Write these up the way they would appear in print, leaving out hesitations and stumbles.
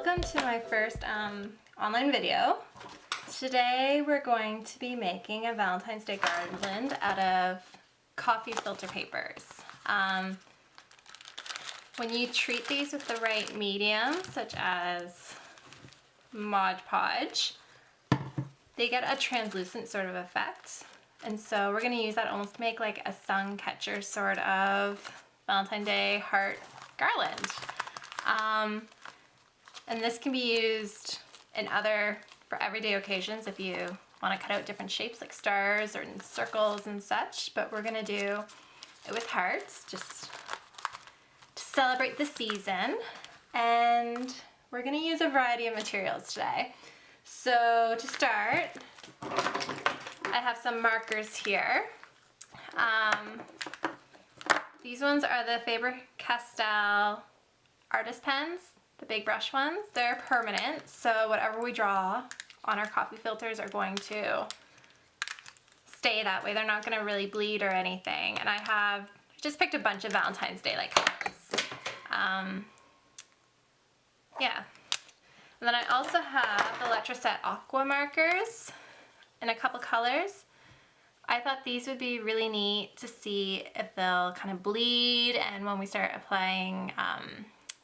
welcome to my first online video. Today we're going to be making a Valentine's Day garland out of coffee filter papers. When you treat these with the right medium, such as Mod Podge, they get a translucent sort of effect. And so we're going to use that almost to make like a sun catcher sort of Valentine's Day heart garland. And this can be used for everyday occasions if you want to cut out different shapes like stars or in circles and such, but we're going to do it with hearts just to celebrate the season. And we're going to use a variety of materials today. So to start, I have some markers here. These ones are the Faber-Castell artist pens, the big brush ones. They're permanent, so whatever we draw on our coffee filters are going to stay that way. They're not going to really bleed or anything. And I just picked a bunch of Valentine's Day like colors. Yeah. And then I also have the Letraset Aqua markers in a couple colors. I thought these would be really neat to see if they'll kind of bleed, and when we start applying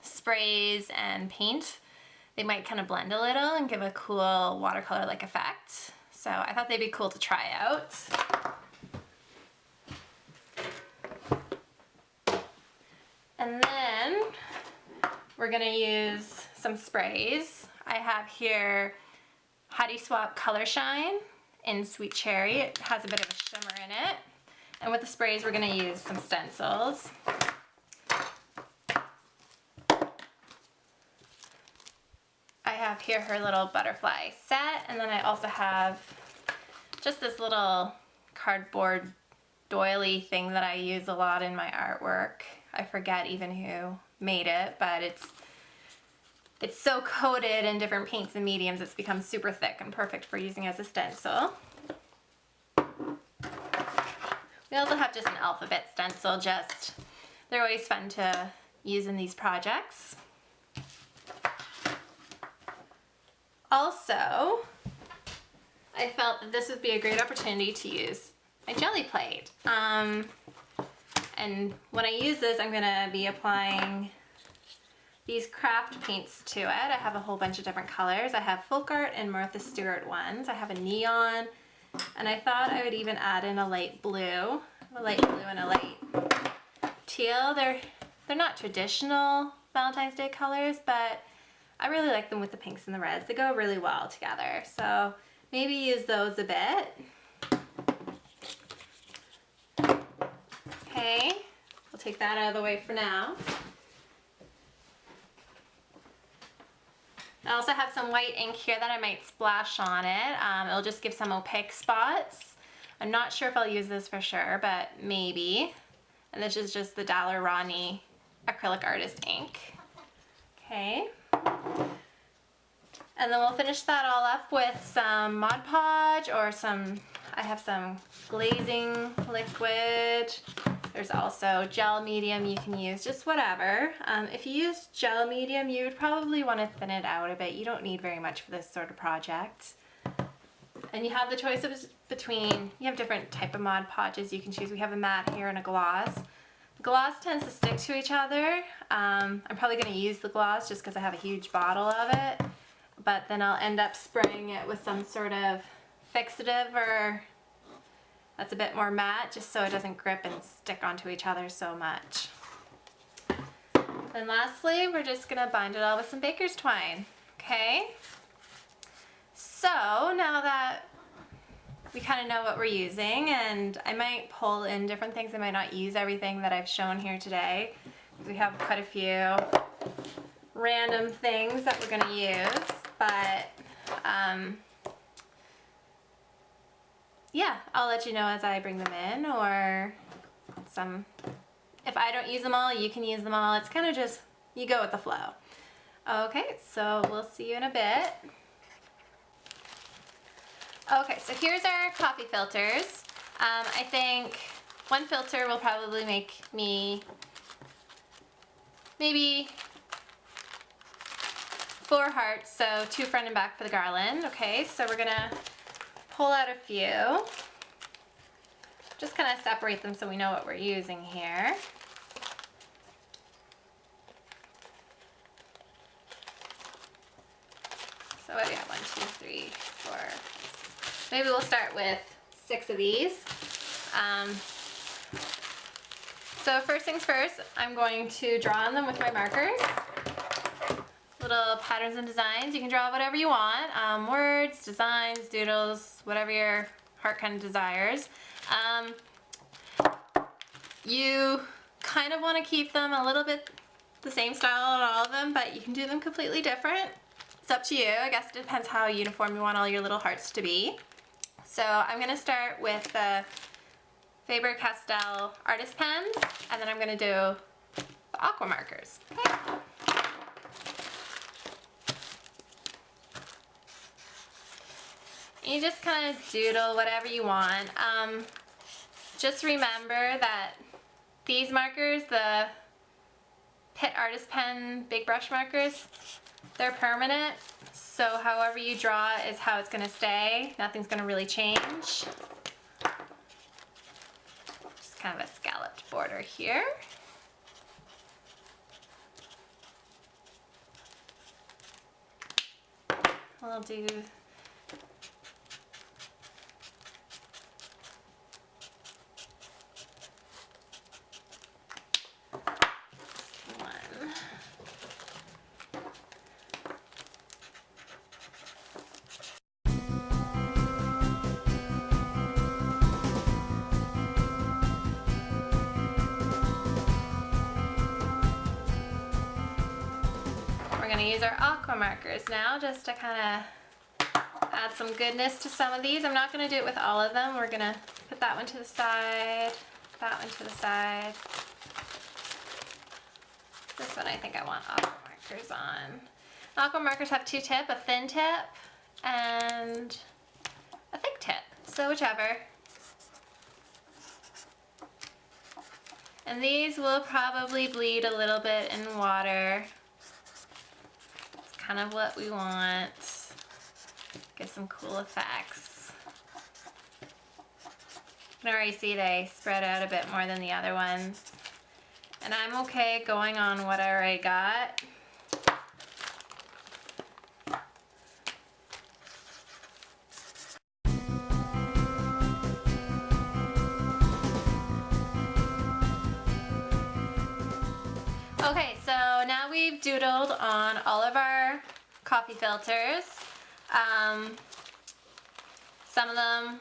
sprays and paint, they might kind of blend a little and give a cool watercolor-like effect. So I thought they'd be cool to try out. And then we're gonna use some sprays. I have here Heidi Swap Color Shine in Sweet Cherry. It has a bit of a shimmer in it. And with the sprays, we're gonna use some stencils. I have here her little butterfly set, and then I also have just this little cardboard doily thing that I use a lot in my artwork. I forget even who made it, but it's so coated in different paints and mediums, it's become super thick and perfect for using as a stencil. We also have just an alphabet stencil, they're always fun to use in these projects. Also, I felt that this would be a great opportunity to use my jelly plate. And when I use this, I'm gonna be applying these craft paints to it. I have a whole bunch of different colors. I have Folk Art and Martha Stewart ones. I have a neon, and I thought I would even add in a light blue and a light teal. They're not traditional Valentine's Day colors, but I really like them with the pinks and the reds. They go really well together. So maybe use those a bit. Okay, we'll take that out of the way for now. I also have some white ink here that I might splash on it. It'll just give some opaque spots. I'm not sure if I'll use this for sure, but maybe. And this is just the Daler-Rowney acrylic artist ink. Okay. And then we'll finish that all up with some Mod Podge or I have some glazing liquid. There's also gel medium you can use, just whatever. If you use gel medium, you would probably want to thin it out a bit. You don't need very much for this sort of project. And you have the choice between, you have different type of Mod Podges you can choose. We have a matte here and a gloss. The gloss tends to stick to each other. I'm probably going to use the gloss just because I have a huge bottle of it. But then I'll end up spraying it with some sort of fixative that's a bit more matte, just so it doesn't grip and stick onto each other so much. Then lastly, we're just gonna bind it all with some baker's twine, okay? So now that we kind of know what we're using, and I might pull in different things, I might not use everything that I've shown here today, because we have quite a few random things that we're gonna use, but yeah, I'll let you know as I bring them in, or if I don't use them all, you can use them all. It's kind of just, you go with the flow. Okay, so we'll see you in a bit. Okay, so here's our coffee filters. I think one filter will probably make me maybe 4 hearts, so 2 front and back for the garland. Okay, so we're gonna pull out a few. Just kind of separate them so we know what we're using here. So what do we have? 1, 2, 3, 4. Maybe we'll start with 6 of these. So first things first, I'm going to draw on them with my markers. Little patterns and designs. You can draw whatever you want. Words, designs, doodles, whatever your heart kind of desires. You kind of want to keep them a little bit the same style on all of them, but you can do them completely different. It's up to you. I guess it depends how uniform you want all your little hearts to be. So I'm going to start with the Faber-Castell artist pens, and then I'm going to do the aqua markers. Okay. You just kind of doodle whatever you want. Just remember that these markers, the Pitt artist pen big brush markers, they're permanent. So however you draw is how it's going to stay. Nothing's going to really change. Just kind of a scalloped border here. We'll do We're going to use our aqua markers now just to kind of add some goodness to some of these. I'm not going to do it with all of them. We're going to put that one to the side, that one to the side. This one I think I want aqua markers on. Aqua markers have 2 tips, a thin tip and a thick tip, so whichever. And these will probably bleed a little bit in water. Kind of what we want. Give some cool effects. You can already see they spread out a bit more than the other ones. And I'm okay going on what I already got. Okay, so now we've doodled on all of our coffee filters. Some of them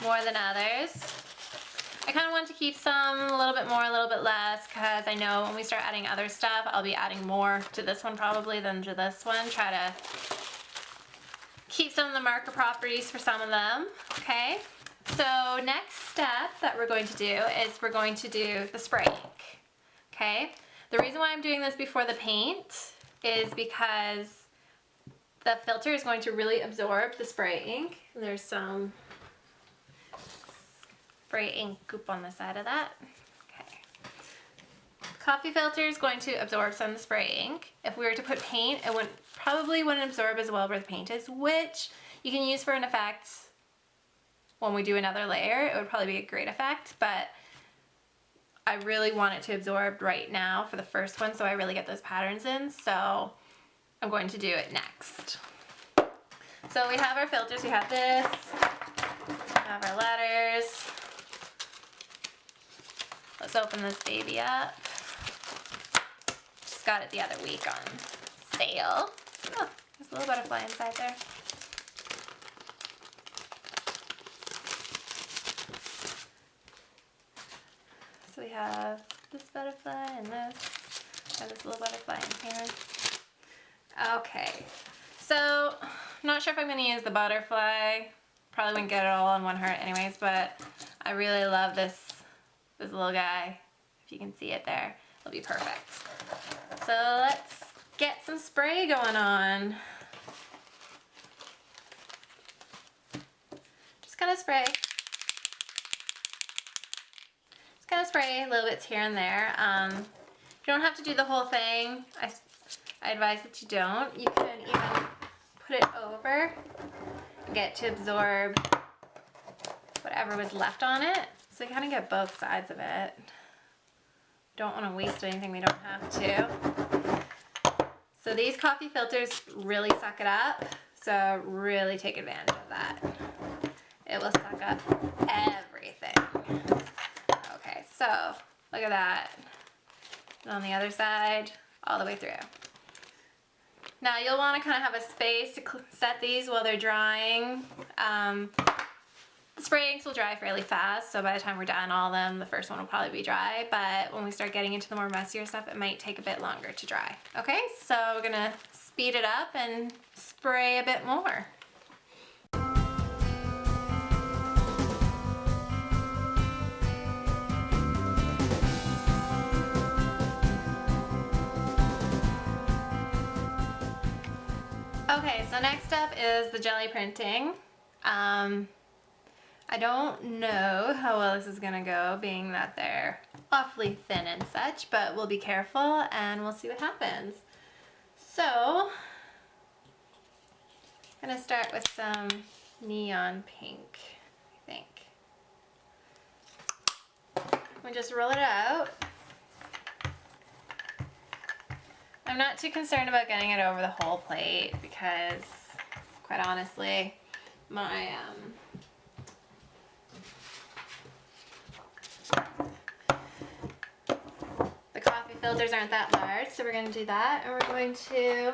more than others. I kind of want to keep some a little bit more, a little bit less, because I know when we start adding other stuff, I'll be adding more to this one probably than to this one. Try to keep some of the marker properties for some of them, okay? So next step that we're going to do is we're going to do the spray ink. Okay, the reason why I'm doing this before the paint is because the filter is going to really absorb the spray ink. There's some spray ink goop on the side of that. Okay. Coffee filter is going to absorb some of the spray ink. If we were to put paint, it probably wouldn't absorb as well where the paint is, which you can use for an effect when we do another layer. It would probably be a great effect, but I really want it to absorb right now for the first one, so I really get those patterns in, so I'm going to do it next. So we have our filters, we have this, we have our letters. Let's open this baby up. Just got it the other week on sale. Oh, there's a little butterfly inside there. So we have this butterfly and this, and this little butterfly in here. Okay, so I'm not sure if I'm going to use the butterfly. Probably wouldn't get it all on one heart anyways, but I really love this little guy. If you can see it there, it'll be perfect. So let's get some spray going on. Just kind of spray. Kind of spray little bits here and there. You don't have to do the whole thing. I I advise that you don't. You can even put it over and get to absorb whatever was left on it. So you kind of get both sides of it. Don't want to waste anything we don't have to. So these coffee filters really suck it up. So really take advantage of that. It will suck up everything. Okay, so look at that. And on the other side, all the way through. Now you'll want to kind of have a space to set these while they're drying. The spray inks will dry fairly fast, so by the time we're done all of them, the first one will probably be dry, but when we start getting into the more messier stuff, it might take a bit longer to dry. Okay, so we're gonna speed it up and spray a bit more. Okay, so next up is the jelly printing. I don't know how well this is gonna go, being that they're awfully thin and such, but we'll be careful and we'll see what happens. So, I'm gonna start with some neon pink, I think. We just roll it out. I'm not too concerned about getting it over the whole plate because, quite honestly, my the coffee filters aren't that large, so we're going to do that, and we're going to,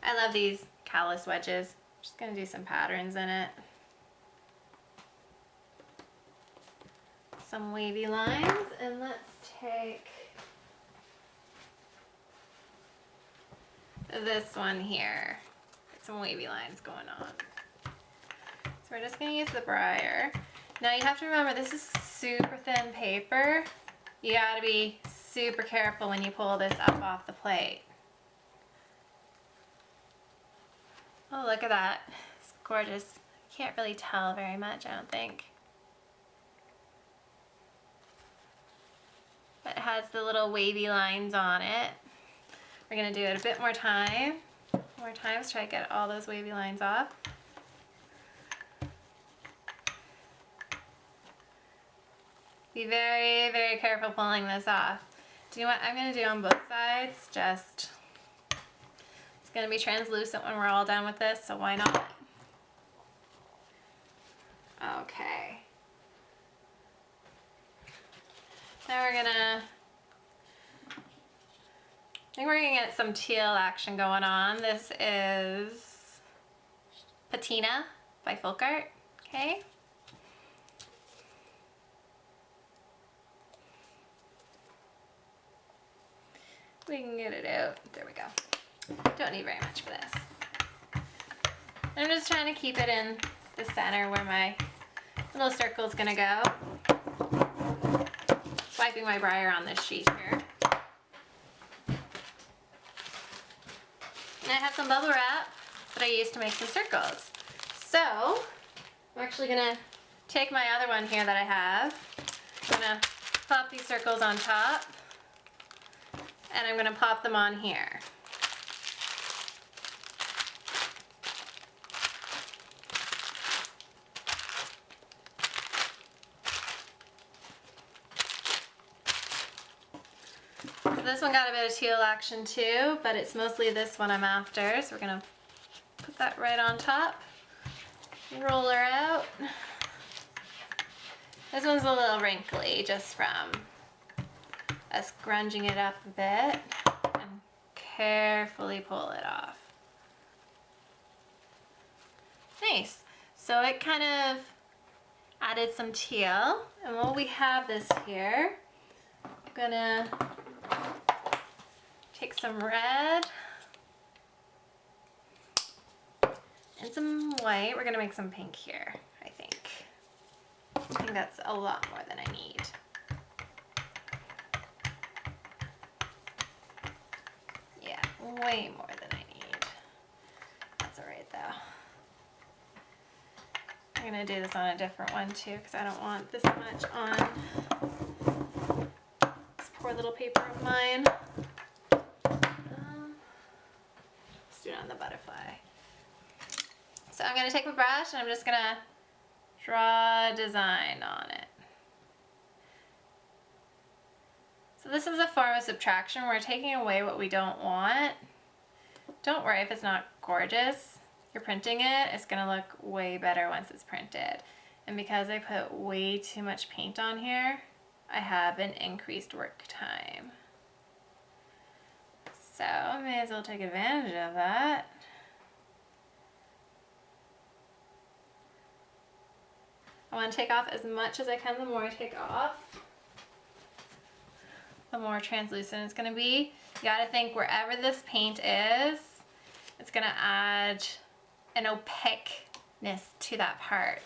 I love these callus wedges. I'm just going to do some patterns in it. Some wavy lines, and let's take this one here. Get some wavy lines going on. So we're just going to use the brayer. Now you have to remember, this is super thin paper. You got to be super careful when you pull this up off the plate. Oh, look at that. It's gorgeous. Can't really tell very much, I don't think. But it has the little wavy lines on it. We're going to do it a bit more time. More times, try to get all those wavy lines off. Be very, very careful pulling this off. Do you know what I'm going to do on both sides? Just, it's going to be translucent when we're all done with this, so why not? Okay. Now we're gonna, I think we're gonna get some teal action going on. This is Patina by Folk Art, okay? We can get it out. There we go. Don't need very much for this. I'm just trying to keep it in the center where my little circle's gonna go. Wiping my brayer on this sheet here. And I have some bubble wrap that I used to make some circles. So, I'm actually gonna take my other one here that I have. I'm gonna pop these circles on top, and I'm gonna pop them on here. So this one got a bit of teal action too, but it's mostly this one I'm after. So we're gonna put that right on top, roll her out. This one's a little wrinkly just from us grunging it up a bit, and carefully pull it off. Nice. So it kind of added some teal, and while we have this here, I'm gonna take some red and some white. We're gonna make some pink here, I think. I think that's a lot more than I need. Yeah, way more than I need. That's all right though. I'm gonna do this on a different one too, because I don't want this much on this poor little paper of mine. butterfly. So I'm going to take my brush and I'm just going to draw a design on it. So this is a form of subtraction. We're taking away what we don't want. Don't worry if it's not gorgeous. You're printing it, it's going to look way better once it's printed. And because I put way too much paint on here, I have an increased work time. So I may as well take advantage of that. I want to take off as much as I can. The more I take off, the more translucent it's going to be. You got to think wherever this paint is, it's going to add an opaqueness to that part.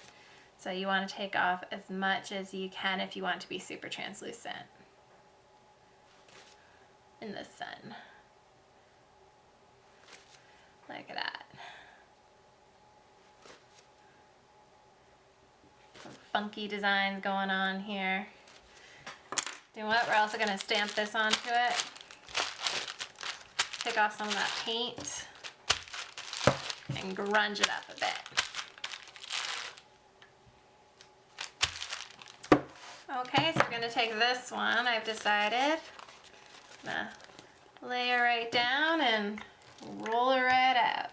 So you want to take off as much as you can if you want it to be super translucent in the sun. Look at that. Some funky designs going on here. You know what? We're also going to stamp this onto it. Take off some of that paint and grunge it up a bit. Okay, so we're going to take this one, I've decided. I'm going to lay it right down and roll it right out.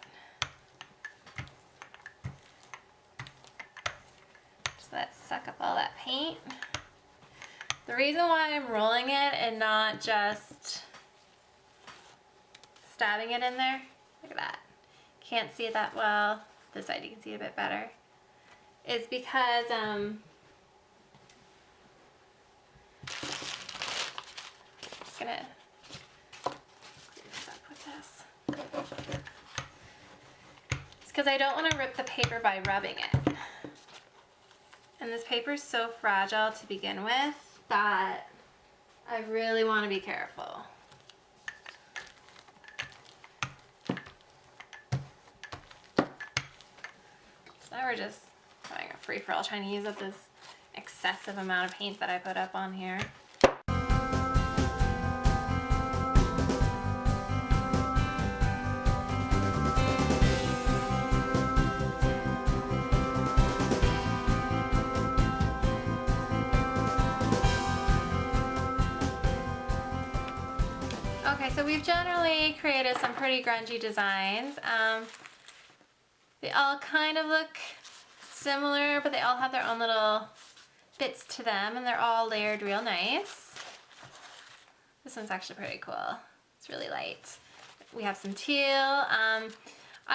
Just let it suck up all that paint. The reason why I'm rolling it and not just stabbing it in there, look at that. Can't see it that well. This side you can see it a bit better. Is because just gonna clear this up with this. It's because I don't want to rip the paper by rubbing it. And this paper is so fragile to begin with that I really want to be careful. So now we're just having a free-for-all trying to use up this excessive amount of paint that I put up on here. Okay, so we've generally created some pretty grungy designs. They all kind of look similar, but they all have their own little bits to them, and they're all layered real nice. This one's actually pretty cool. It's really light. We have some teal. I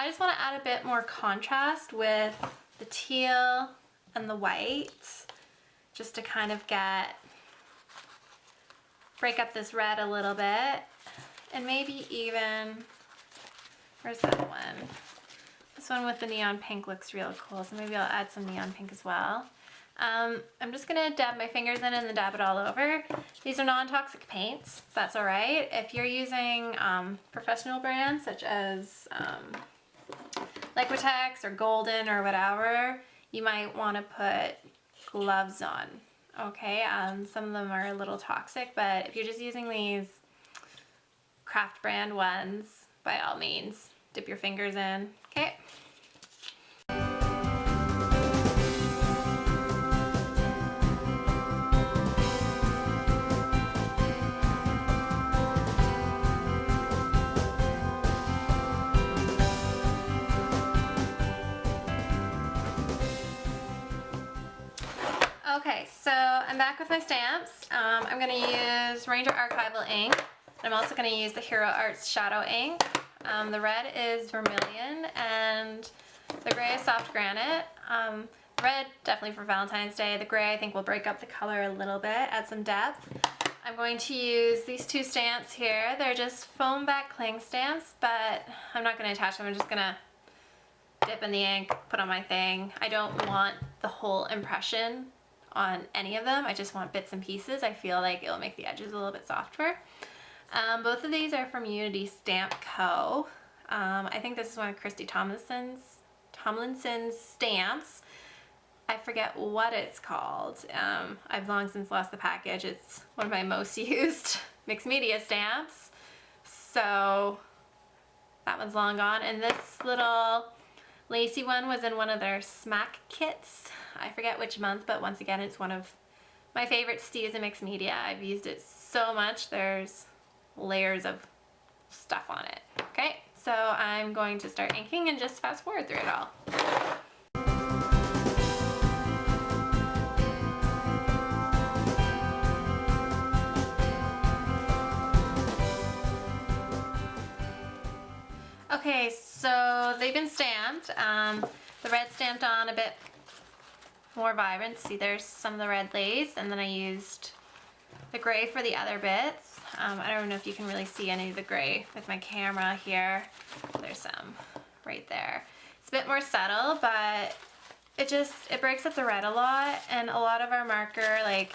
just want to add a bit more contrast with the teal and the white, just to kind of break up this red a little bit. And maybe even, where's that one? This one with the neon pink looks real cool, so maybe I'll add some neon pink as well. I'm just gonna dab my fingers in and then dab it all over. These are non-toxic paints, so that's all right. If you're using professional brands such as Liquitex or Golden or whatever, you might want to put gloves on. Okay, some of them are a little toxic, but if you're just using these craft brand ones, by all means, dip your fingers in. Okay. Okay, so I'm back with my stamps. I'm going to use Ranger Archival ink. I'm also going to use the Hero Arts Shadow ink. The red is vermilion and the gray is soft granite. Red definitely for Valentine's Day. The gray I think will break up the color a little bit, add some depth. I'm going to use these two stamps here. They're just foam back cling stamps, but I'm not going to attach them. I'm just going to dip in the ink, put on my thing. I don't want the whole impression on any of them. I just want bits and pieces. I feel like it'll make the edges a little bit softer. Both of these are from Unity Stamp Co. I think this is one of Christy Tomlinson's stamps. I forget what it's called. I've long since lost the package. It's one of my most used mixed media stamps. So That one's long gone. And this little lacy one was in one of their smack kits. I forget which month, but once again, it's one of my favorites to use in mixed media. I've used it so much. There's layers of stuff on it. Okay, so I'm going to start inking and just fast forward through it all. Okay, so they've been stamped. The red stamped on a bit more vibrant. See, there's some of the red lace, and then I used the gray for the other bits. I don't know if you can really see any of the gray with my camera here. There's some right there. It's a bit more subtle, but it breaks up the red a lot, and a lot of our marker, like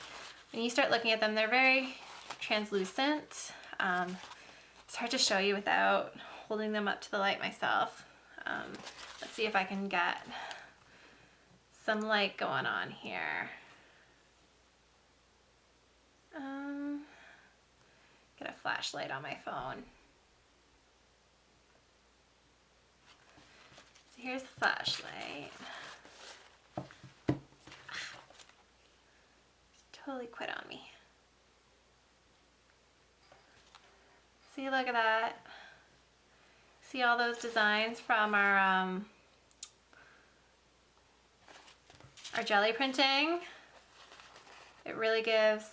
when you start looking at them, they're very translucent. It's hard to show you without holding them up to the light myself. Let's see if I can get some light going on here. Get a flashlight on my phone. So here's the flashlight. Totally quit on me. See, look at that. See all those designs from our jelly printing? It really gives,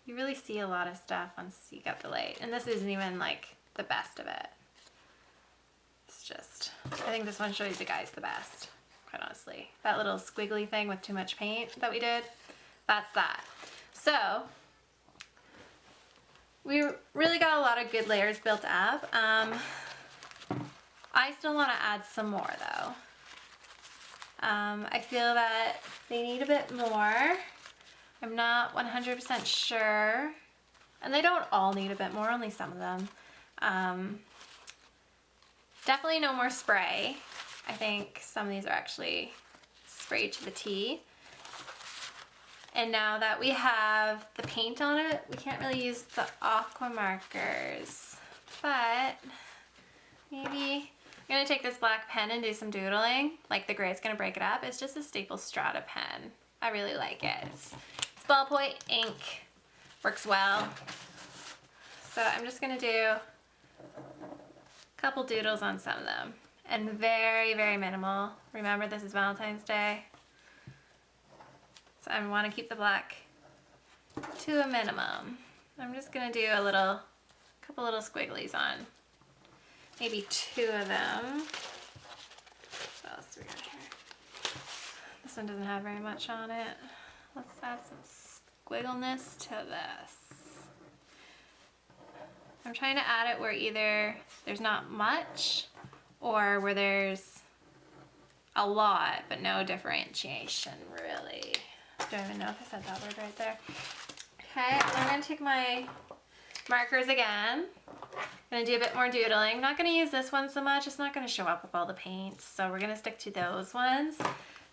you really see a lot of stuff once you get the light. And this isn't even like the best of it. It's just, I think this one shows you guys the best, quite honestly. That little squiggly thing with too much paint that we did, that's that. So, we really got a lot of good layers built up. I still want to add some more though. I feel that they need a bit more. I'm not 100% sure. And they don't all need a bit more, only some of them. Definitely no more spray. I think some of these are actually sprayed to the T. And now that we have the paint on it, we can't really use the aqua markers. But maybe I'm gonna take this black pen and do some doodling. Like the gray's gonna break it up. It's just a Staples Strata pen. I really like it. It's ballpoint ink, works well. So I'm just gonna do a couple doodles on some of them. And very, very minimal. Remember, this is Valentine's Day. So I want to keep the black to a minimum. I'm just gonna do a couple little squigglies on maybe two of them. What else do we got here? This one doesn't have very much on it. Let's add some squiggleness to this. I'm trying to add it where either there's not much or where there's a lot but no differentiation really. Don't even know if I said that word right there. Okay, I'm gonna take my markers again. I'm gonna do a bit more doodling. I'm not gonna use this one so much. It's not gonna show up with all the paints. So we're gonna stick to those ones.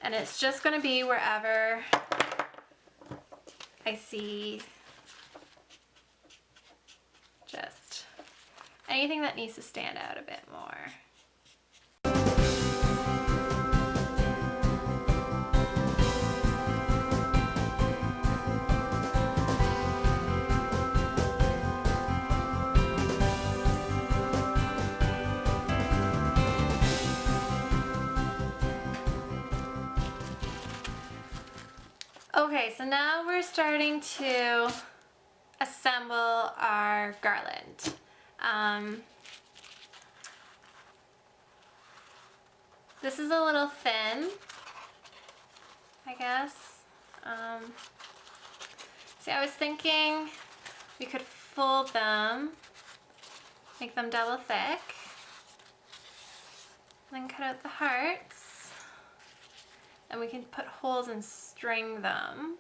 And it's just gonna be wherever I see just anything that needs to stand out a bit more. Okay, so now we're starting to assemble our garland. This is a little thin, I guess. See, I was thinking we could fold them, make them double thick, and then cut out the hearts. And we can put holes and string them.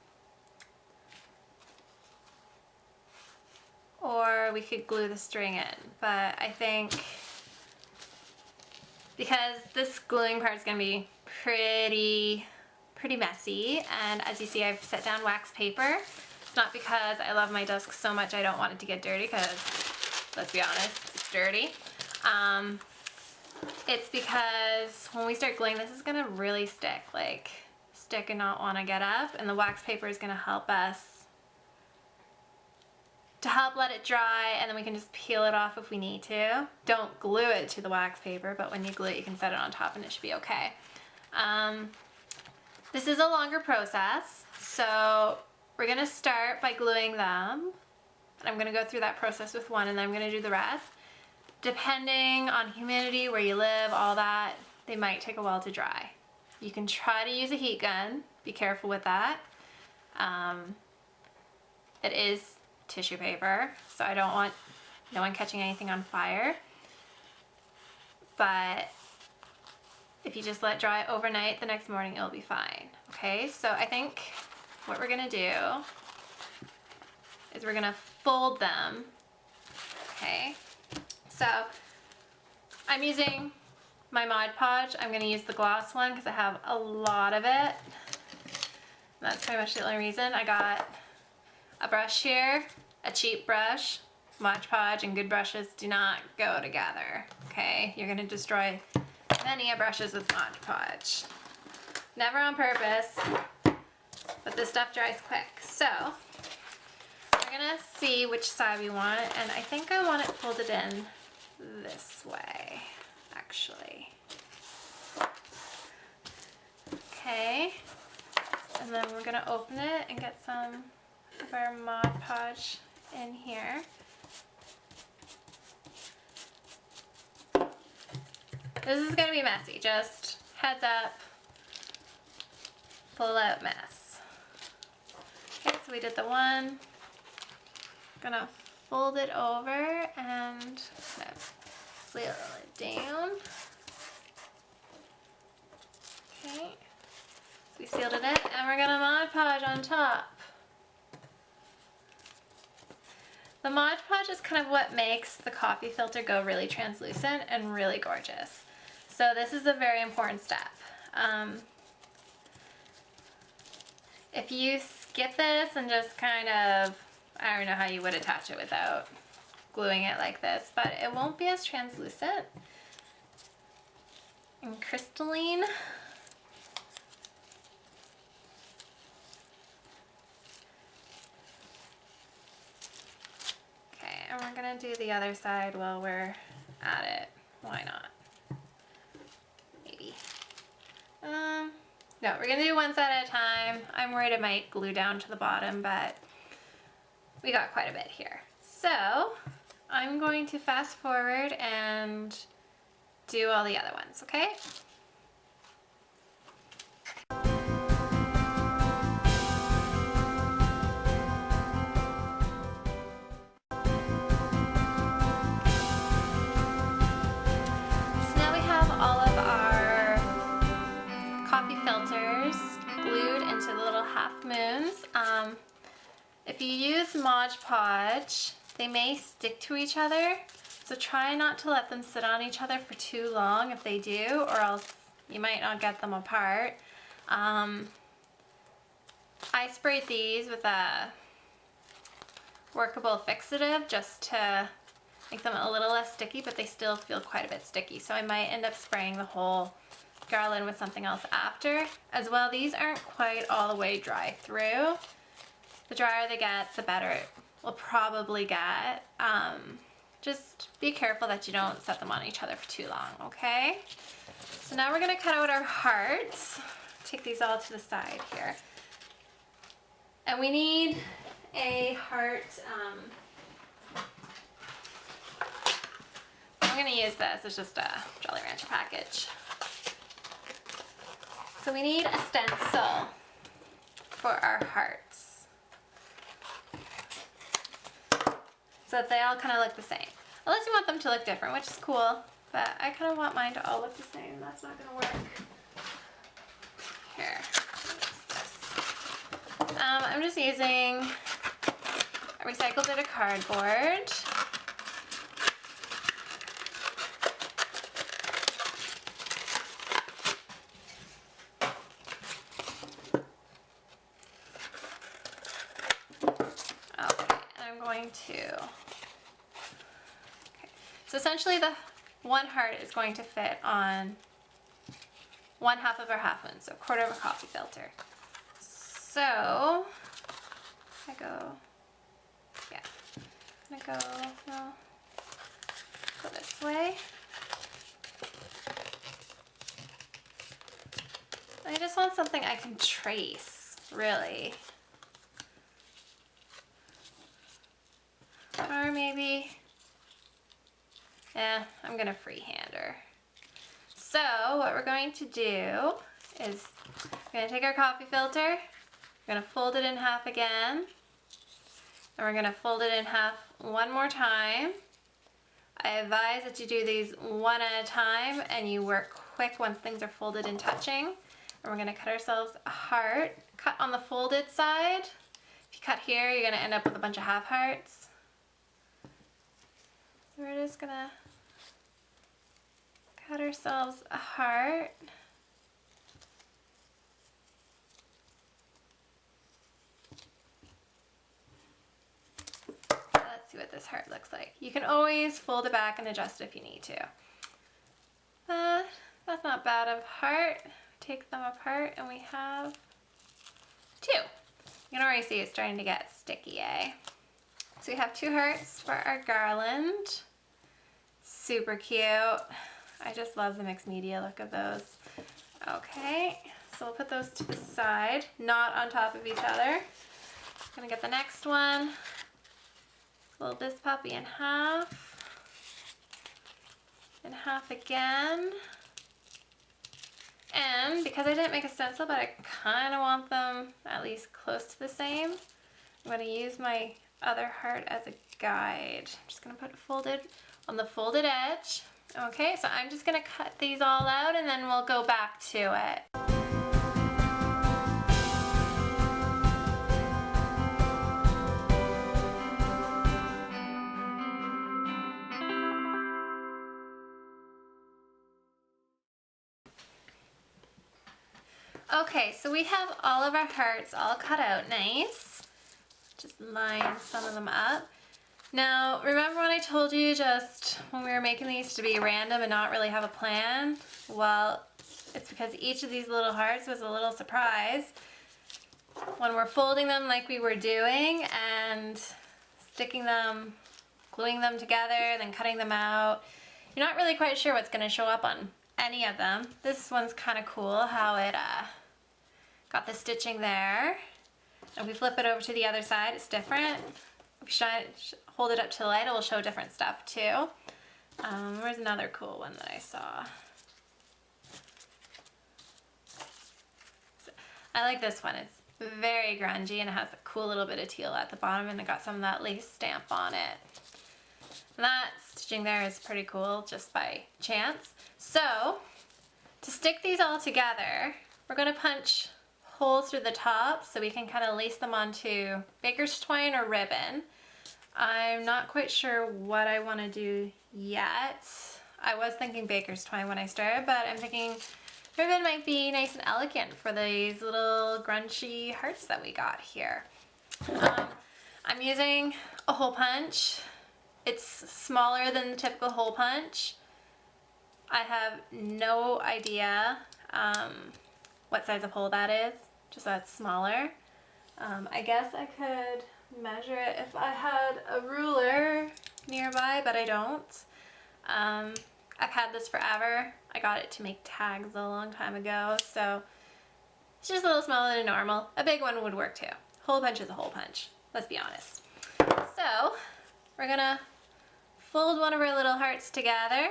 Or we could glue the string in. But I think because this gluing part is going to be pretty messy, and as you see I've set down wax paper. It's not because I love my desk so much I don't want it to get dirty, because let's be honest, it's dirty. it's because when we start gluing, this is gonna really stick and not want to get up, and the wax paper is gonna help us to help let it dry, and then we can just peel it off if we need to. Don't glue it to the wax paper, but when you glue it, you can set it on top and it should be okay. This is a longer process, so we're gonna start by gluing them. And I'm gonna go through that process with one, and then I'm gonna do the rest. Depending on humidity, where you live, all that, they might take a while to dry. You can try to use a heat gun. Be careful with that. It is tissue paper, so I don't want no one catching anything on fire. But if you just let it dry overnight, the next morning it'll be fine. Okay, so I think what we're gonna do is we're gonna fold them. Okay, so I'm using my Mod Podge. I'm gonna use the gloss one because I have a lot of it. That's pretty much the only reason. I got a brush here, a cheap brush. Mod Podge and good brushes do not go together, okay? You're gonna destroy many a brushes with Mod Podge. Never on purpose, but this stuff dries quick. So, we're gonna see which side we want, and I think I want it folded in this way, actually. Okay, and then we're gonna open it and get some of our Mod Podge in here. This is gonna be messy, just heads up, full out mess. Okay, so we did the one. Gonna fold it over and seal it down. Okay, we sealed it in, and we're gonna Mod Podge on top. The Mod Podge is kind of what makes the coffee filter go really translucent and really gorgeous. So this is a very important step. If you skip this and just kind of, I don't know how you would attach it without gluing it like this, but it won't be as translucent and crystalline. Okay, and we're gonna do the other side while we're at it. Why not? Maybe. No, we're gonna do one side at a time. I'm worried it might glue down to the bottom, but we got quite a bit here. So I'm going to fast forward and do all the other ones, okay? So now we have all of our coffee filters glued into the little half moons. If you use Mod Podge, they may stick to each other, so try not to let them sit on each other for too long if they do, or else you might not get them apart. I sprayed these with a workable fixative just to make them a little less sticky, but they still feel quite a bit sticky, so I might end up spraying the whole Garland with something else after. As well, these aren't quite all the way dry through. The drier they get, the better it will probably get. Just be careful that you don't set them on each other for too long, okay? So now we're gonna cut out our hearts. Take these all to the side here. And we need a heart, I'm gonna use this, it's just a Jolly Rancher package. So we need a stencil for our hearts, so that they all kind of look the same. Unless you want them to look different, which is cool, but I kind of want mine to all look the same. That's not gonna work. Here, I'm just using a recycled bit of cardboard. Okay, and I'm going to, okay. So essentially the one heart is going to fit on 1/2 of our half moon, so 1/4 of a coffee filter. So I go, yeah, I'm gonna go this way. I just want something I can trace, really. Or maybe, I'm gonna freehand her. So what we're going to do is we're gonna take our coffee filter, we're gonna fold it in half again, and we're gonna fold it in half one more time. I advise that you do these one at a time and you work quick once things are folded and touching. And we're gonna cut ourselves a heart. Cut on the folded side. If you cut here, you're gonna end up with a bunch of half hearts. So we're just gonna cut ourselves a heart. Let's see what this heart looks like. You can always fold it back and adjust if you need to. But that's not bad of heart. Take them apart and we have 2. You can already see it's starting to get sticky, eh? So we have 2 hearts for our garland. Super cute. I just love the mixed media look of those. Okay, so we'll put those to the side, not on top of each other. I'm gonna get the next one. Fold this puppy in half again. And because I didn't make a stencil, but I kind of want them at least close to the same, I'm going to use my other heart as a guide. I'm just going to put it folded on the folded edge. Okay, so I'm just going to cut these all out and then we'll go back to it. Okay, so we have all of our hearts all cut out nice. Just line some of them up. Now, remember when I told you just when we were making these to be random and not really have a plan? Well, it's because each of these little hearts was a little surprise. When we're folding them like we were doing and sticking them, gluing them together, then cutting them out, you're not really quite sure what's going to show up on any of them. This one's kind of cool how it got the stitching there. And if we flip it over to the other side, it's different. If you hold it up to the light, it will show different stuff too. Where's another cool one that I saw? I like this one. It's very grungy and it has a cool little bit of teal at the bottom and it got some of that lace stamp on it. And that stitching there is pretty cool just by chance. So, to stick these all together, we're going to punch holes through the top so we can kind of lace them onto baker's twine or ribbon. I'm not quite sure what I want to do yet. I was thinking baker's twine when I started, but I'm thinking ribbon might be nice and elegant for these little grungy hearts that we got here. I'm using a hole punch. It's smaller than the typical hole punch. I have no idea what size of hole that is, just that it's smaller. I guess I could measure it if I had a ruler nearby, but I don't. I've had this forever. I got it to make tags a long time ago, so it's just a little smaller than normal. A big one would work too. Hole punch is a hole punch, let's be honest. So we're gonna fold one of our little hearts together.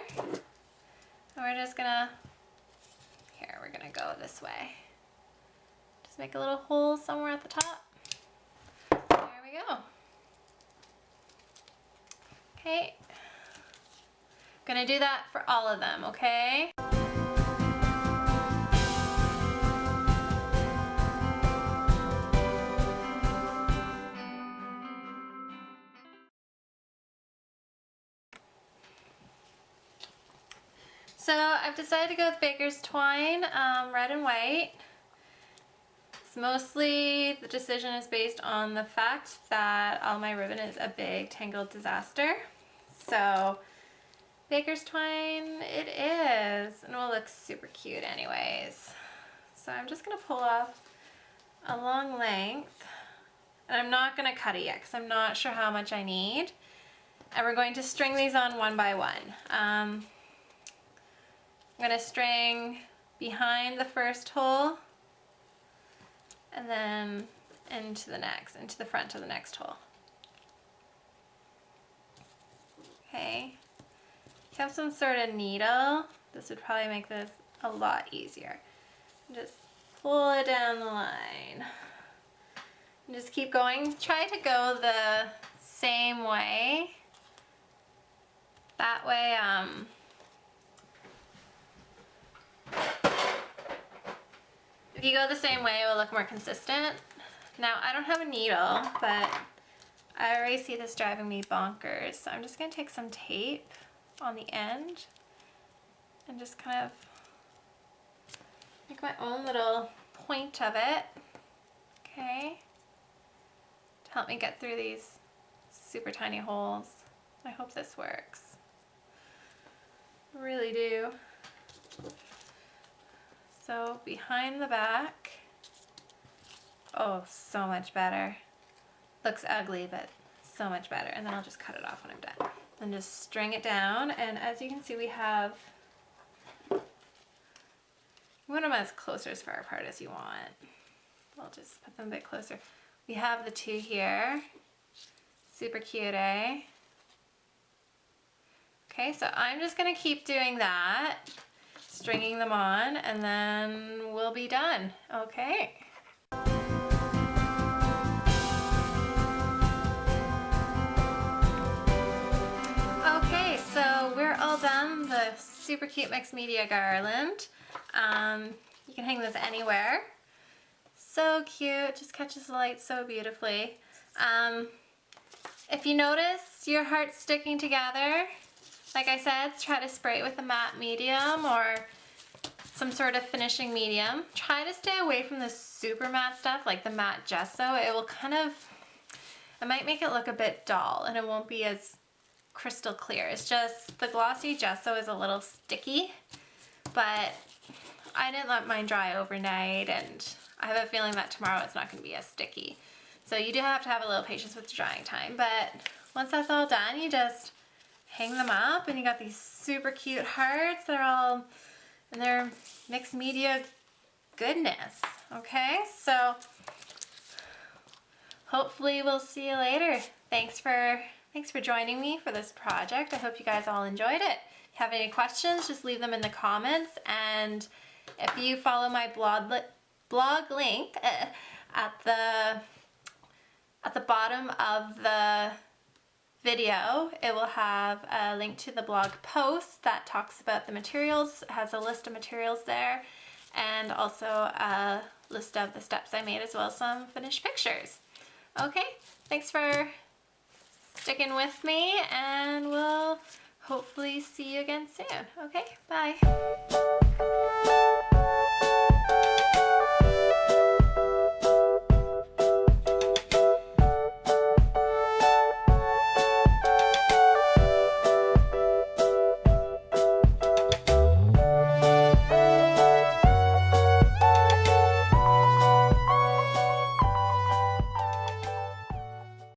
And we're just gonna, we're gonna go this way. Just make a little hole somewhere at the top. There we go. Okay. Gonna do that for all of them, okay? So I've decided to go with baker's twine, red and white. It's mostly, the decision is based on the fact that all my ribbon is a big tangled disaster. So Baker's twine it is, and it will look super cute anyways. So I'm just gonna pull off a long length, and I'm not gonna cut it yet because I'm not sure how much I need. And we're going to string these on one by one. I'm gonna string behind the first hole and then into the front of the next hole. Okay. If you have some sort of needle, this would probably make this a lot easier. Just pull it down the line. And just keep going. Try to go the same way. That way, if you go the same way, it will look more consistent. Now, I don't have a needle, but I already see this driving me bonkers. So I'm just gonna take some tape on the end and just kind of make my own little point of it, okay, to help me get through these super tiny holes. I hope this works. I really do. So behind the back, oh, so much better. Looks ugly, but so much better. And then I'll just cut it off when I'm done. And just string it down, and as you can see, we have, you want them as closer as far apart as you want. I'll just put them a bit closer. We have the two here. Super cute, eh? Okay, so I'm just gonna keep doing that, stringing them on, and then we'll be done, okay? Okay, so we're all done, the super cute mixed media garland. You can hang this anywhere. So cute, just catches the light so beautifully. If you notice your heart's sticking together, like I said, try to spray it with a matte medium or some sort of finishing medium. Try to stay away from the super matte stuff like the matte gesso. It will kind of, it might make it look a bit dull and it won't be as crystal clear. It's just the glossy gesso is a little sticky, but I didn't let mine dry overnight and I have a feeling that tomorrow it's not going to be as sticky. So you do have to have a little patience with the drying time, but once that's all done, you just hang them up and you got these super cute hearts. They're all in their mixed media goodness. Okay, so hopefully we'll see you later. Thanks for joining me for this project. I hope you guys all enjoyed it. If you have any questions, just leave them in the comments, and if you follow my blog link at the bottom of the video, it will have a link to the blog post that talks about the materials. It has a list of materials there, and also a list of the steps I made, as well as some finished pictures. Okay, thanks for sticking with me, and we'll hopefully see you again soon. Okay, bye.